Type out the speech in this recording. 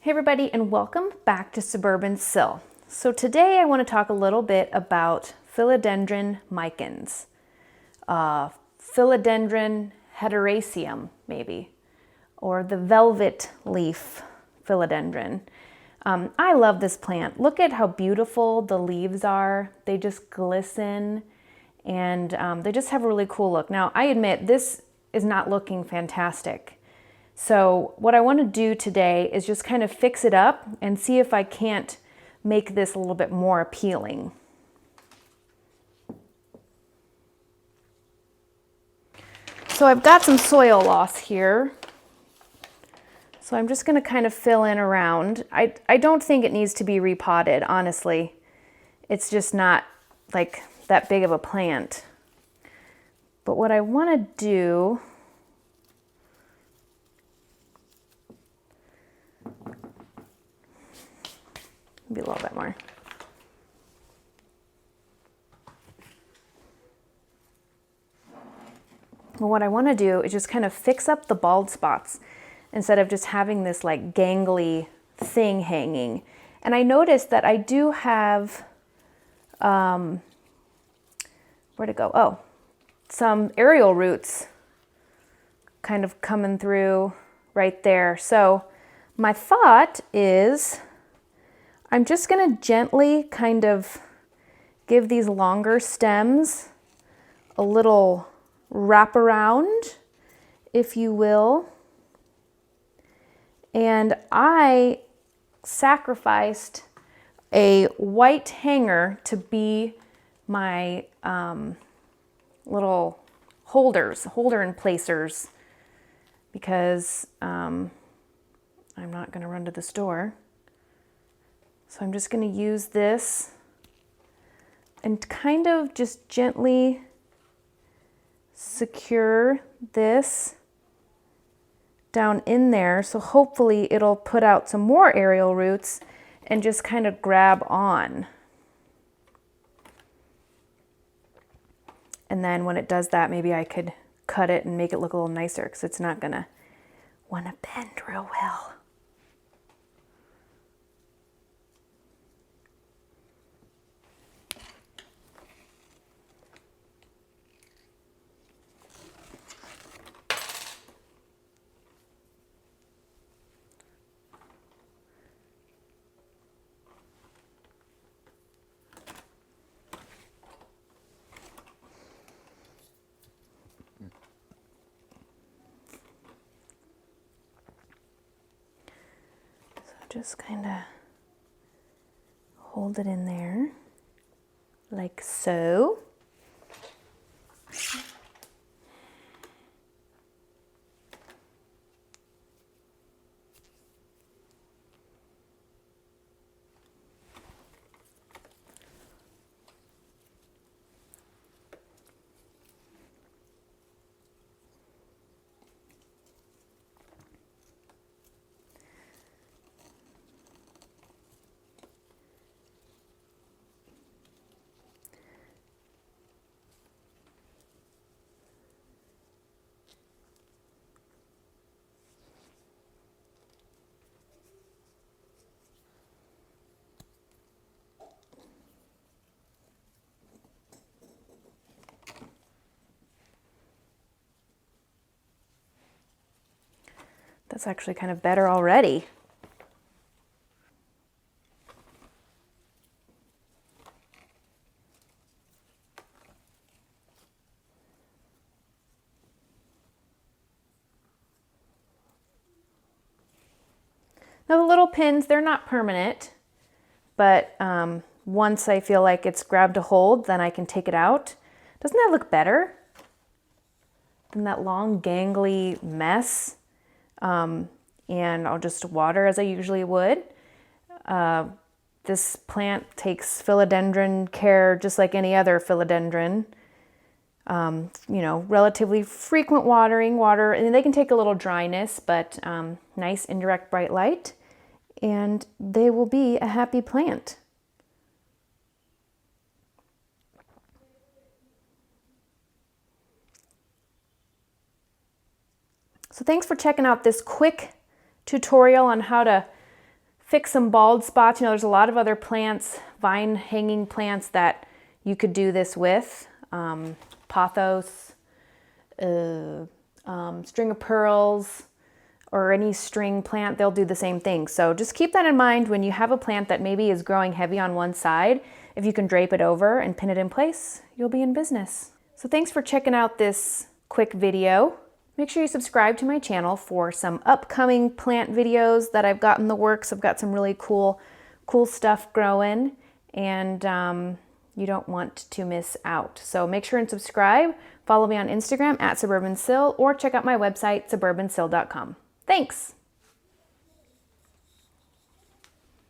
Hey everybody, and welcome back to Suburban Sill. So today I want to talk a little bit about Philodendron micans. Philodendron hederaceum, maybe, or the velvet leaf philodendron. I love this plant. Look at how beautiful the leaves are. They just glisten, and they just have a really cool look. Now, I admit this is not looking fantastic. So what I want to do today is just kind of fix it up and see if I can't make this a little bit more appealing. So I've got some soil loss here. So I'm just going to kind of fill in around. I don't think it needs to be repotted, honestly. It's just not like that big of a plant. But what I want to do, maybe a little bit more. Well, what I want to do is just kind of fix up the bald spots instead of just having this like gangly thing hanging. And I noticed that I do have, where'd it go? Oh, some aerial roots kind of coming through right there. So my thought is I'm just going to gently kind of give these longer stems a little wrap around, if you will. And I sacrificed a white hanger to be my little holder and placers, because I'm not going to run to the store. So I'm just going to use this and kind of just gently secure this down in there. So hopefully it'll put out some more aerial roots and just kind of grab on. And then when it does that, maybe I could cut it and make it look a little nicer, because it's not going to want to bend real well. Just kind of hold it in there, like so. That's actually kind of better already. Now the little pins, they're not permanent, but once I feel like it's grabbed a hold, then I can take it out. Doesn't that look better than that long gangly mess? And I'll just water as I usually would. This plant takes philodendron care just like any other philodendron. Relatively frequent water, and they can take a little dryness, but nice indirect bright light, and they will be a happy plant. So thanks for checking out this quick tutorial on how to fix some bald spots. You know, there's a lot of other plants, vine hanging plants that you could do this with. Pothos, string of pearls, or any string plant, they'll do the same thing. So just keep that in mind when you have a plant that maybe is growing heavy on one side. If you can drape it over and pin it in place, you'll be in business. So thanks for checking out this quick video. Make sure you subscribe to my channel for some upcoming plant videos that I've got in the works. I've got some really cool stuff growing, and you don't want to miss out. So make sure and subscribe. Follow me on Instagram @SuburbanSyl, or check out my website, suburbansyl.com. Thanks.